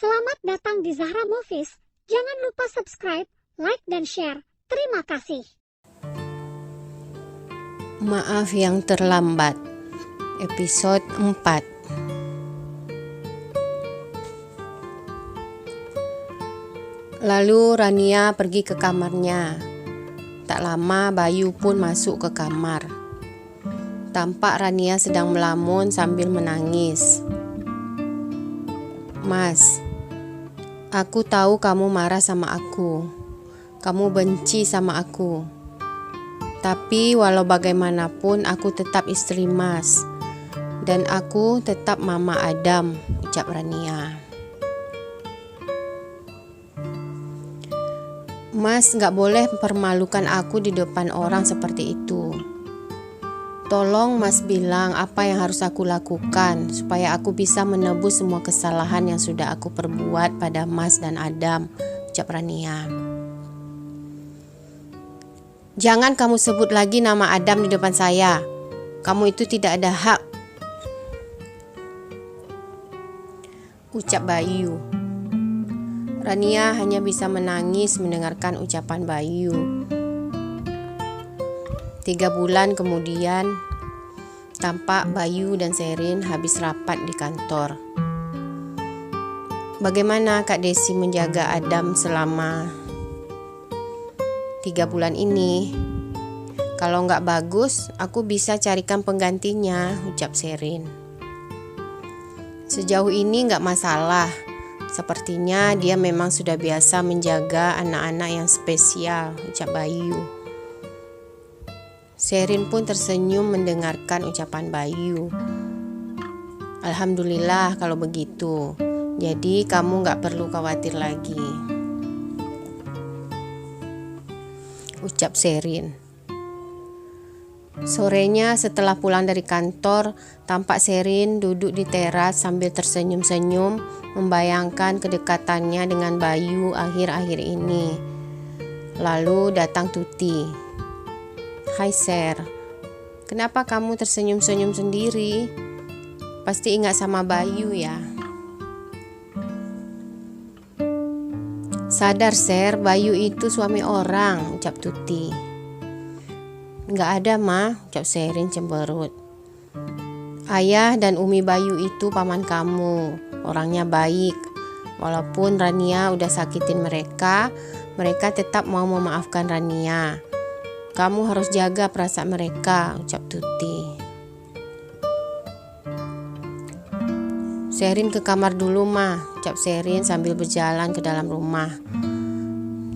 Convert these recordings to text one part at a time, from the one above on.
Selamat datang di Zahra Movies. Jangan lupa subscribe, like, dan share. Terima kasih. Maaf yang terlambat. Episode 4. Lalu Rania pergi ke kamarnya. Tak lama Bayu pun masuk ke kamar. Tampak Rania sedang melamun sambil menangis. "Mas, aku tahu kamu marah sama aku. Kamu benci sama aku. Tapi walau bagaimanapun aku tetap istri Mas. Dan aku tetap Mama Adam," ucap Rania. "Mas gak boleh mempermalukan aku di depan orang seperti itu. Tolong Mas bilang apa yang harus aku lakukan supaya aku bisa menebus semua kesalahan yang sudah aku perbuat pada Mas dan Adam," ucap Rania. "Jangan kamu sebut lagi nama Adam di depan saya. Kamu itu tidak ada hak," ucap Bayu. Rania hanya bisa menangis mendengarkan ucapan Bayu. 3 bulan kemudian, tampak Bayu dan Sherin habis rapat di kantor. "Bagaimana Kak Desi menjaga Adam selama 3 bulan ini? Kalau nggak bagus, aku bisa carikan penggantinya," ucap Sherin. "Sejauh ini nggak masalah. Sepertinya dia memang sudah biasa menjaga anak-anak yang spesial," ucap Bayu. Sherin pun tersenyum mendengarkan ucapan Bayu. "Alhamdulillah kalau begitu. Jadi kamu gak perlu khawatir lagi," ucap Sherin. Sorenya setelah pulang dari kantor, tampak Sherin duduk di teras sambil tersenyum-senyum membayangkan kedekatannya dengan Bayu akhir-akhir ini. Lalu datang Tuti. "Hai Sher, kenapa kamu tersenyum-senyum sendiri? Pasti ingat sama Bayu ya?" "Sadar Sher, Bayu itu suami orang," ucap Tuti. "Nggak ada Ma," ucap Sherin cemberut. "Ayah dan Umi Bayu itu paman kamu, orangnya baik. Walaupun Rania udah sakitin mereka, mereka tetap mau memaafkan Rania. Kamu harus jaga perasaan mereka," ucap Tuti. "Sherin ke kamar dulu Ma," ucap Sherin sambil berjalan ke dalam rumah.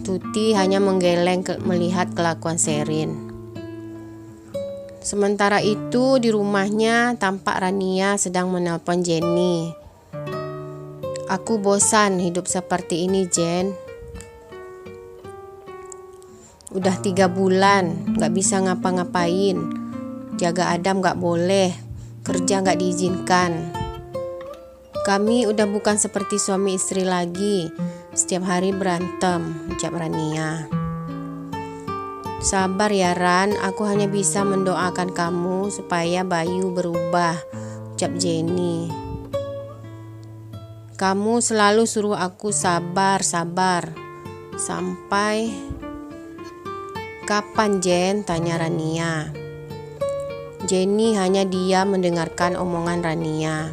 Tuti hanya menggeleng melihat kelakuan Sherin. Sementara itu di rumahnya tampak Rania sedang menelpon Jenny. "Aku bosan hidup seperti ini Jen. Udah 3 bulan gak bisa ngapa-ngapain. Jaga Adam gak boleh, kerja gak diizinkan. Kami udah bukan seperti suami istri lagi, setiap hari berantem," ucap Rania. "Sabar ya Ran, aku hanya bisa mendoakan kamu supaya Bayu berubah," ucap Jenny. "Kamu selalu suruh aku sabar. Sampai kapan Jen?" tanya Rania. Jenny hanya diam mendengarkan omongan Rania.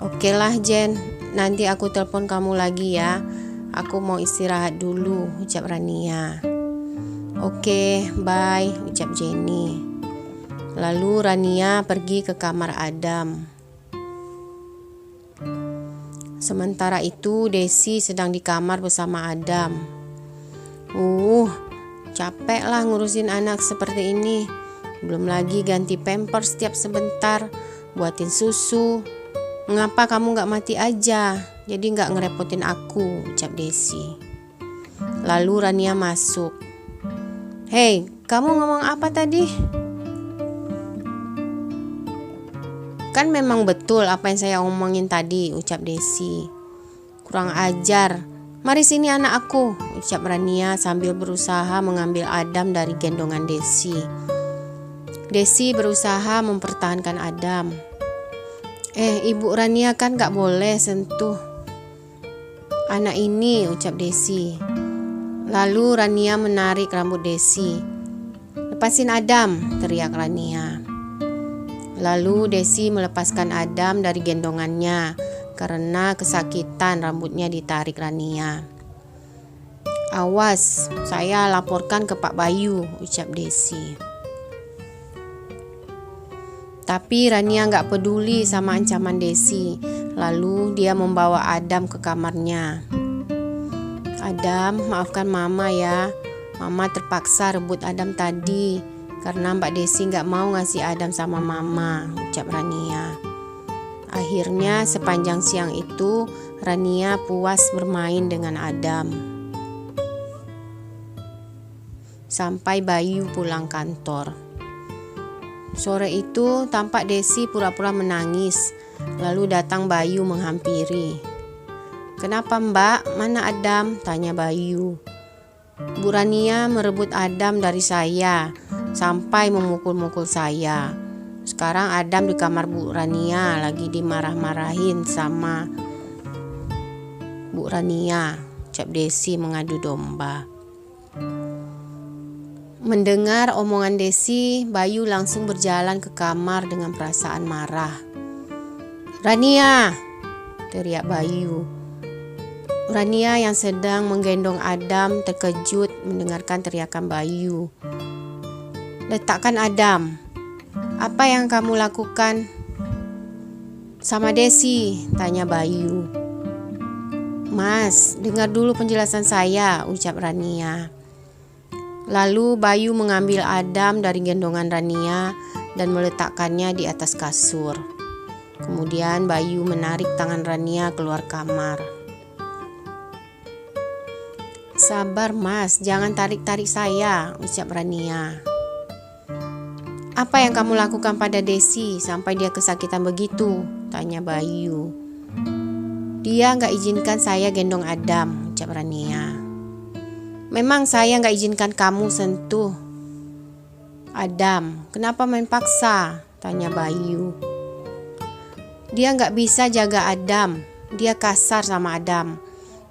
"Oke lah Jen, nanti aku telepon kamu lagi ya. Aku mau istirahat dulu," ucap Rania. "Oke, bye," ucap Jenny. Lalu Rania pergi ke kamar Adam. Sementara itu Desi sedang di kamar bersama Adam. Capek lah ngurusin anak seperti ini. Belum lagi ganti pampers setiap sebentar, buatin susu. Mengapa kamu gak mati aja? Jadi gak ngerepotin aku," ucap Desi. Lalu Rania masuk. "Hei, kamu ngomong apa tadi?" "Kan memang betul apa yang saya omongin tadi," ucap Desi. "Kurang ajar. Mari sini anak aku," ucap Rania sambil berusaha mengambil Adam dari gendongan Desi. Desi berusaha mempertahankan Adam. Ibu Rania kan gak boleh sentuh." "Anak ini," ucap Desi. Lalu Rania menarik rambut Desi. "Lepasin Adam," teriak Rania. Lalu Desi melepaskan Adam dari gendongannya karena kesakitan rambutnya ditarik Rania. "Awas, saya laporkan ke Pak Bayu," ucap Desi. Tapi Rania gak peduli sama ancaman Desi. Lalu dia membawa Adam ke kamarnya. "Adam, maafkan Mama ya. Mama terpaksa rebut Adam tadi karena Mbak Desi gak mau ngasih Adam sama Mama," ucap Rania. Akhirnya sepanjang siang itu Rania puas bermain dengan Adam. Sampai Bayu pulang kantor. Sore itu tampak Desi pura-pura menangis. Lalu datang Bayu menghampiri. "Kenapa Mbak? Mana Adam?" tanya Bayu. "Bu Rania merebut Adam dari saya sampai memukul-mukul saya. Sekarang Adam di kamar Bu Rania lagi dimarah-marahin sama Bu Rania," ucap Desi mengadu domba. Mendengar omongan Desi, Bayu langsung berjalan ke kamar dengan perasaan marah. "Rania!" teriak Bayu. Rania yang sedang menggendong Adam terkejut mendengarkan teriakan Bayu. "Letakkan Adam. Apa yang kamu lakukan sama Desi?" tanya Bayu. "Mas, dengar dulu penjelasan saya," ucap Rania. Lalu Bayu mengambil Adam dari gendongan Rania dan meletakkannya di atas kasur. Kemudian Bayu menarik tangan Rania keluar kamar. "Sabar Mas, jangan tarik-tarik saya," ucap Rania. "Apa yang kamu lakukan pada Desi sampai dia kesakitan begitu?" tanya Bayu. "Dia gak izinkan saya gendong Adam," ucap Rania. "Memang saya gak izinkan kamu sentuh Adam. Kenapa main paksa?" tanya Bayu. "Dia gak bisa jaga Adam. Dia kasar sama Adam.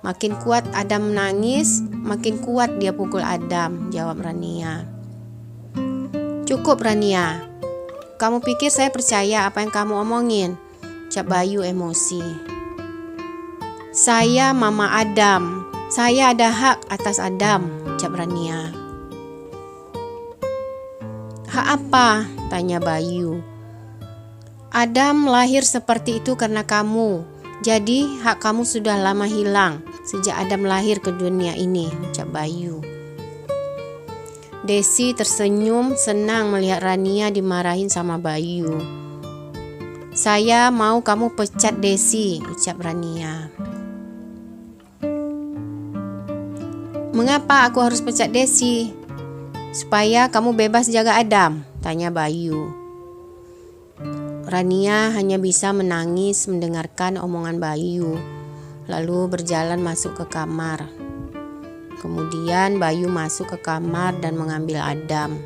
Makin kuat Adam menangis, makin kuat dia pukul Adam," jawab Rania. "Cukup Rania. Kamu pikir saya percaya apa yang kamu omongin?" ucap Bayu emosi. "Saya Mama Adam. Saya ada hak atas Adam," ucap Rania. "Hak apa?" tanya Bayu. "Adam lahir seperti itu karena kamu. Jadi hak kamu sudah lama hilang sejak Adam lahir ke dunia ini," ucap Bayu. Desi tersenyum senang melihat Rania dimarahin sama Bayu. "Saya mau kamu pecat Desi," ucap Rania. "Mengapa aku harus pecat Desi?" "Supaya kamu bebas jaga Adam," tanya Bayu. Rania hanya bisa menangis mendengarkan omongan Bayu, lalu berjalan masuk ke kamar. Kemudian Bayu masuk ke kamar dan mengambil Adam.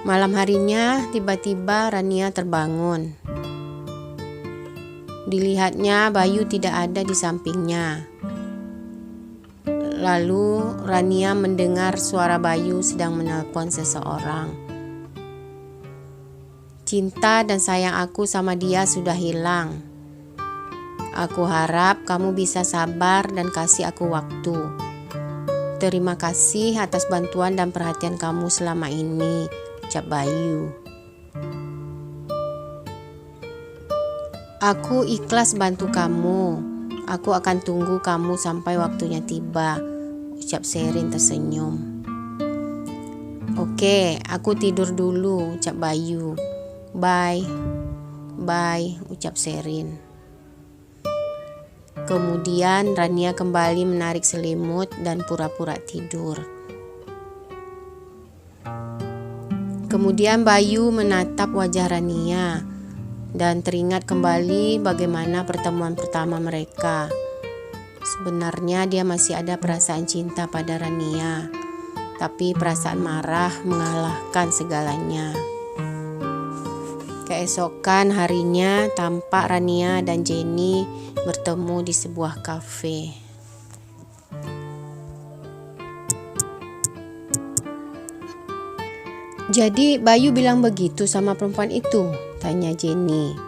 Malam harinya tiba-tiba Rania terbangun. Dilihatnya Bayu tidak ada di sampingnya. Lalu Rania mendengar suara Bayu sedang menelpon seseorang. "Cinta dan sayang aku sama dia sudah hilang. Aku harap kamu bisa sabar dan kasih aku waktu. Terima kasih atas bantuan dan perhatian kamu selama ini," ucap Bayu. "Aku ikhlas bantu kamu. Aku akan tunggu kamu sampai waktunya tiba," ucap Sherin tersenyum. "Oke, aku tidur dulu," ucap Bayu. "Bye." "Bye," ucap Sherin. Kemudian Rania kembali menarik selimut dan pura-pura tidur. Kemudian Bayu menatap wajah Rania dan teringat kembali bagaimana pertemuan pertama mereka. Sebenarnya dia masih ada perasaan cinta pada Rania, tapi perasaan marah mengalahkan segalanya. Keesokan harinya tampak Rania dan Jenny bertemu di sebuah kafe. "Jadi Bayu bilang begitu sama perempuan itu?" tanya Jenny.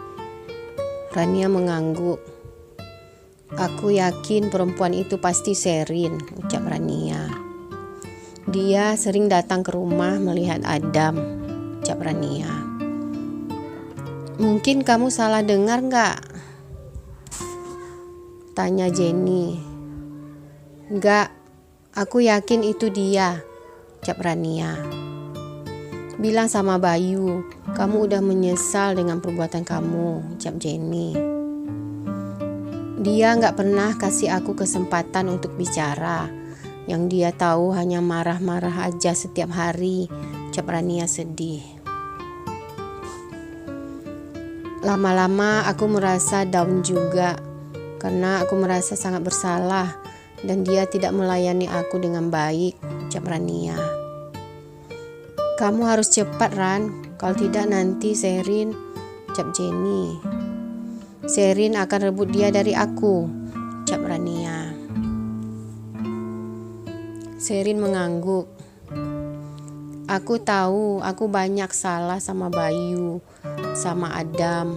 Rania mengangguk. "Aku yakin perempuan itu pasti Sherin," ucap Rania. "Dia sering datang ke rumah melihat Adam," ucap Rania. "Mungkin kamu salah dengar gak?" tanya Jenny. "Enggak, aku yakin itu dia," ucap Rania. "Bilang sama Bayu, kamu udah menyesal dengan perbuatan kamu," ucap Jenny. "Dia gak pernah kasih aku kesempatan untuk bicara. Yang dia tahu hanya marah-marah aja setiap hari," ucap Rania sedih. "Lama-lama aku merasa down juga, karena aku merasa sangat bersalah dan dia tidak melayani aku dengan baik," ucap Rania. "Kamu harus cepat, Ran, kalau tidak nanti Sherin," ucap Jenny. "Sherin akan rebut dia dari aku," ucap Rania. Sherin mengangguk. "Aku tahu aku banyak salah sama Bayu, sama Adam,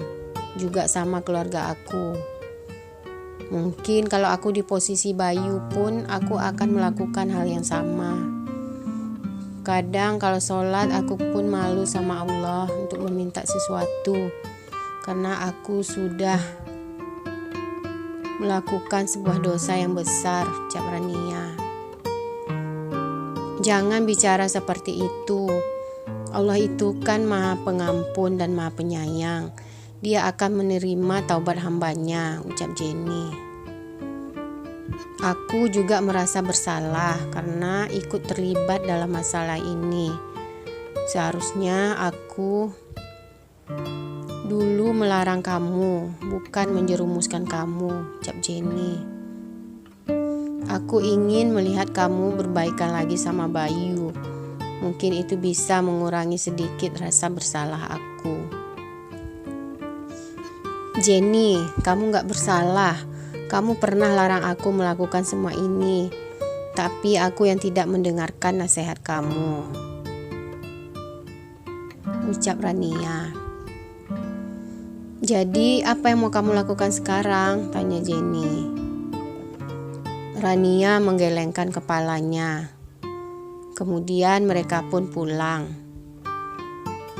juga sama keluarga aku. Mungkin kalau aku di posisi Bayu pun aku akan melakukan hal yang sama. Kadang kalau sholat aku pun malu sama Allah untuk meminta sesuatu, karena aku sudah melakukan sebuah dosa yang besar," ucap Rania. "Jangan bicara seperti itu. Allah itu kan Maha Pengampun dan Maha Penyayang. Dia akan menerima taubat hambanya," ucap Jenny. "Aku juga merasa bersalah karena ikut terlibat dalam masalah ini. Seharusnya aku dulu melarang kamu, bukan menjerumuskan kamu," ucap Jenny. "Aku ingin melihat kamu berbaikan lagi sama Bayu. Mungkin itu bisa mengurangi sedikit rasa bersalah aku." "Jenny, kamu gak bersalah. Kamu pernah larang aku melakukan semua ini, tapi aku yang tidak mendengarkan nasihat kamu," ucap Rania. "Jadi apa yang mau kamu lakukan sekarang?" tanya Jenny. Rania menggelengkan kepalanya. Kemudian mereka pun pulang.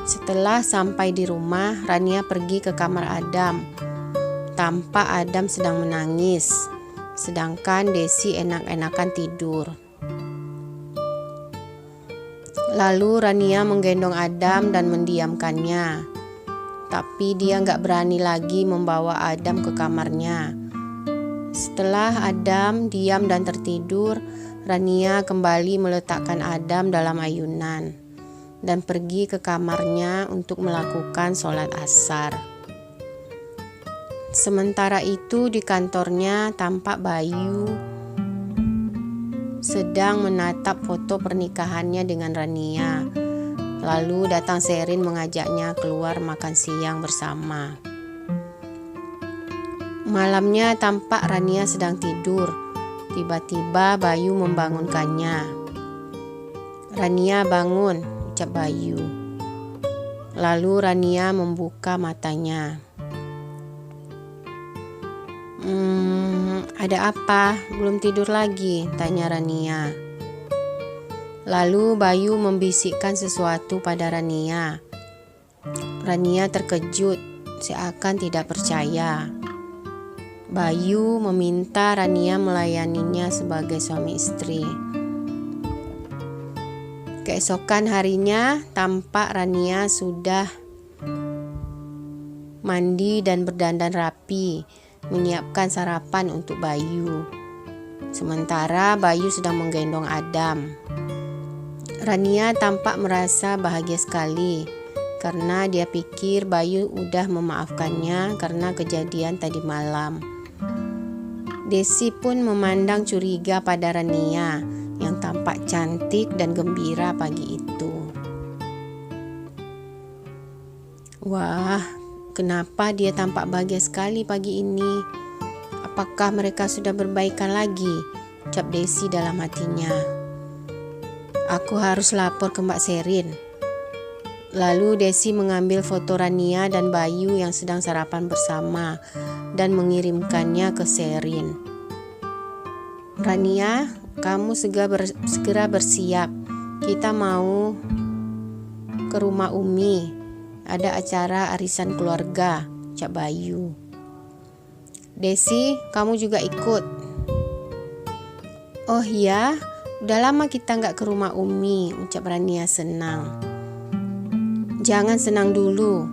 Setelah sampai di rumah, Rania pergi ke kamar Adam. Tampak Adam sedang menangis, sedangkan Desi enak-enakan tidur. Lalu Rania menggendong Adam dan mendiamkannya. Tapi dia gak berani lagi membawa Adam ke kamarnya. Setelah Adam diam dan tertidur, Rania kembali meletakkan Adam dalam ayunan dan pergi ke kamarnya untuk melakukan sholat asar. Sementara itu di kantornya tampak Bayu sedang menatap foto pernikahannya dengan Rania. Lalu datang Sherin mengajaknya keluar makan siang bersama. Malamnya tampak Rania sedang tidur. Tiba-tiba Bayu membangunkannya. "Rania, bangun," ucap Bayu. Lalu Rania membuka matanya. "Ada apa? Belum tidur lagi?" tanya Rania. Lalu Bayu membisikkan sesuatu pada Rania. Rania terkejut, seakan tidak percaya. Bayu meminta Rania melayaninya sebagai suami istri. Keesokan harinya tampak Rania sudah mandi dan berdandan rapi, menyiapkan sarapan untuk Bayu. Sementara Bayu sedang menggendong Adam. Rania tampak merasa bahagia sekali karena dia pikir Bayu udah memaafkannya karena kejadian tadi malam. Desi pun memandang curiga pada Rania yang tampak cantik dan gembira pagi itu. Wah, kenapa dia tampak bahagia sekali pagi ini? Apakah mereka sudah berbaikan lagi? Ucap Desi dalam hatinya. Aku harus lapor ke Mbak Sherin. Lalu Desi mengambil foto Rania dan Bayu yang sedang sarapan bersama dan mengirimkannya ke Sherin. Rania, kamu segera bersiap. Kita mau ke rumah Umi. Ada acara arisan keluarga, ucap Bayu. Desi, kamu juga ikut. Oh iya, udah lama kita gak ke rumah Umi, ucap Rania senang. Jangan senang dulu.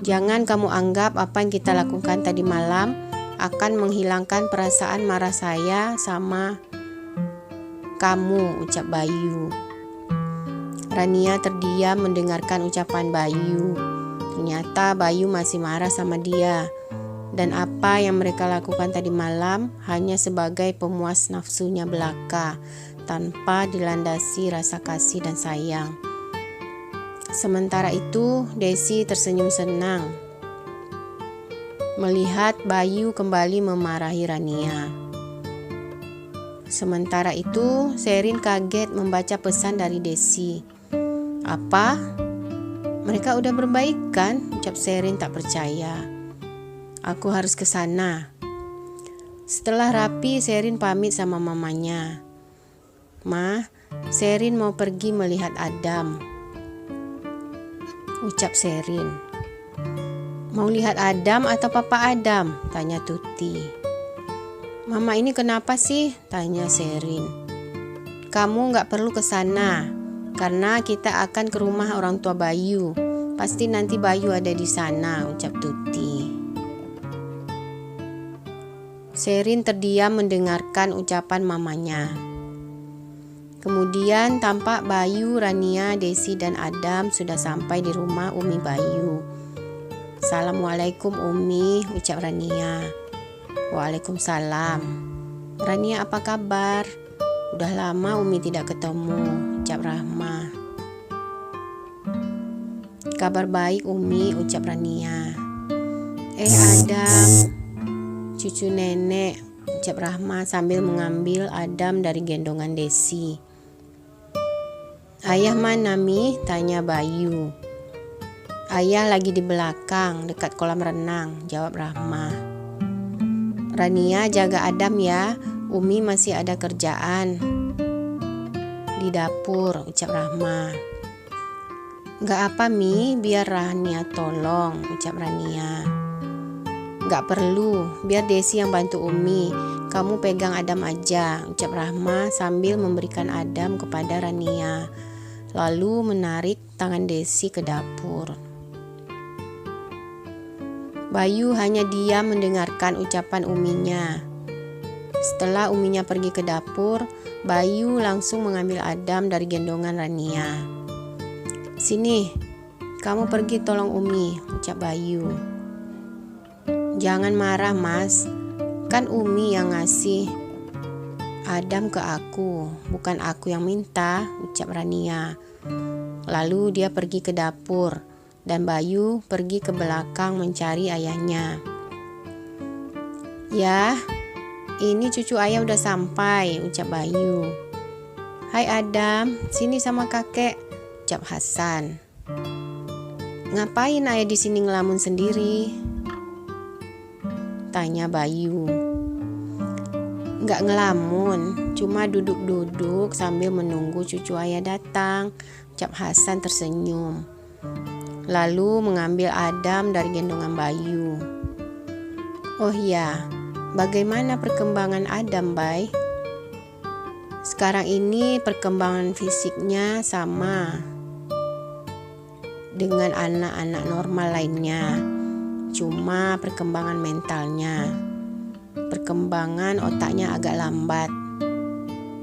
Jangan kamu anggap apa yang kita lakukan tadi malam akan menghilangkan perasaan marah saya sama kamu, ucap Bayu. Rania terdiam mendengarkan ucapan Bayu. Ternyata Bayu masih marah sama dia. Dan apa yang mereka lakukan tadi malam hanya sebagai pemuas nafsunya belaka, tanpa dilandasi rasa kasih dan sayang. Sementara itu, Desi tersenyum senang melihat Bayu kembali memarahi Rania. Sementara itu, Sherin kaget membaca pesan dari Desi. Apa? Mereka udah berbaikan? Ucap Sherin tak percaya. Aku harus ke sana. Setelah rapi, Sherin pamit sama mamanya. Ma, Sherin mau pergi melihat Adam. Ucap Sherin. Mau lihat Adam atau Papa Adam? Tanya Tuti. Mama ini kenapa sih? Tanya Sherin. Kamu gak perlu ke sana. Karena kita akan ke rumah orang tua Bayu. Pasti nanti Bayu ada di sana, ucap Tuti. Sherin terdiam mendengarkan ucapan mamanya. Kemudian tampak Bayu, Rania, Desi, dan Adam sudah sampai di rumah Umi Bayu. Assalamualaikum Umi, ucap Rania. Waalaikumsalam. Rania, apa kabar? Udah lama Umi tidak ketemu, ucap Rahma. Kabar baik Umi, ucap Rania. Adam, cucu nenek, ucap Rahma sambil mengambil Adam dari gendongan Desi. Ayah mana Mi? Tanya Bayu. Ayah lagi di belakang dekat kolam renang, jawab Rahma. Rania, jaga Adam ya, Umi masih ada kerjaan di dapur, ucap Rahma. Gak apa Mi, biar Rania tolong, ucap Rania. Gak perlu, biar Desi yang bantu Umi. Kamu pegang Adam aja, ucap Rahma sambil memberikan Adam kepada Rania. Lalu menarik tangan Desi ke dapur. Bayu hanya diam mendengarkan ucapan Uminya. Setelah Uminya pergi ke dapur, Bayu langsung mengambil Adam dari gendongan Rania. Sini, kamu pergi tolong Umi, ucap Bayu. Jangan marah Mas, kan Umi yang ngasih Adam ke aku, bukan aku yang minta, ucap Rania. Lalu dia pergi ke dapur dan Bayu pergi ke belakang mencari ayahnya. Ya, ini cucu ayah udah sampai, ucap Bayu. Hai Adam, sini sama kakek, ucap Hasan. Ngapain ayah di sini ngelamun sendiri? Tanya Bayu. Nggak ngelamun, cuma duduk-duduk sambil menunggu cucu ayah datang, ucap Hasan tersenyum. Lalu mengambil Adam dari gendongan Bayu. Oh iya, bagaimana perkembangan Adam, Bay? Sekarang ini perkembangan fisiknya sama dengan anak-anak normal lainnya. Cuma perkembangan mentalnya, perkembangan otaknya agak lambat.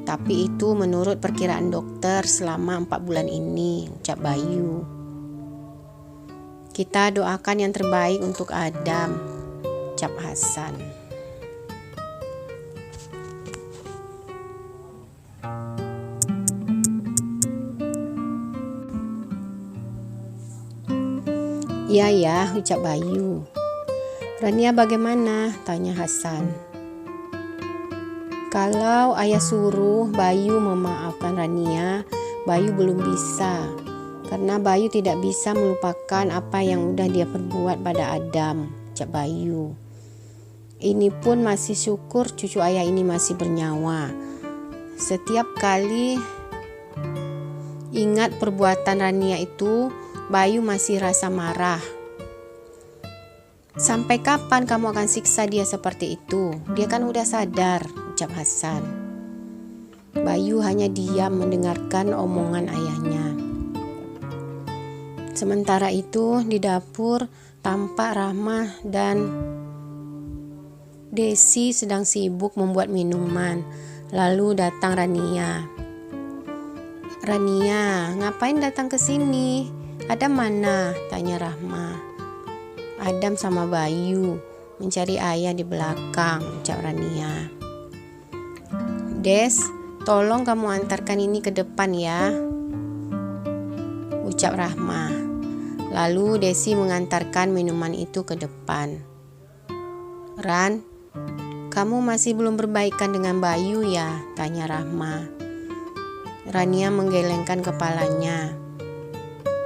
Tapi itu menurut perkiraan dokter selama 4 bulan ini, ucap Bayu. Kita doakan yang terbaik untuk Adam, ucap Hasan. Iya ya, ucap Bayu. Rania bagaimana? Tanya Hasan. Kalau ayah suruh Bayu memaafkan Rania, Bayu belum bisa. Karena Bayu tidak bisa melupakan apa yang udah dia perbuat pada Adam, ucap Bayu. Ini pun masih syukur cucu ayah ini masih bernyawa. Setiap kali ingat perbuatan Rania itu, Bayu masih rasa marah. Sampai kapan kamu akan siksa dia seperti itu? Dia kan udah sadar, ucap Hasan. Bayu hanya diam mendengarkan omongan ayahnya. Sementara itu di dapur tampak Rahma dan Desi sedang sibuk membuat minuman. Lalu datang Rania. Rania, ngapain datang ke sini? Adam mana? Tanya Rahma. Adam sama Bayu mencari ayah di belakang, ucap Rania. Des, tolong kamu antarkan ini ke depan ya, ucap Rahma. Lalu Desi mengantarkan minuman itu ke depan. Ran, kamu masih belum berbaikan dengan Bayu ya? Tanya Rahma. Rania menggelengkan kepalanya.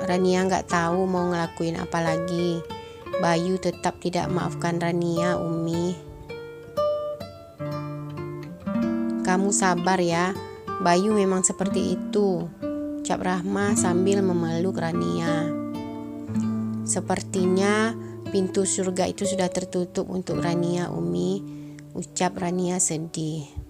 Rania gak tahu mau ngelakuin apa lagi. Bayu tetap tidak maafkan Rania, Umi. Kamu sabar ya, Bayu memang seperti itu, ucap Rahma sambil memeluk Rania. Sepertinya pintu surga itu sudah tertutup untuk Rania, Umi, ucap Rania sedih.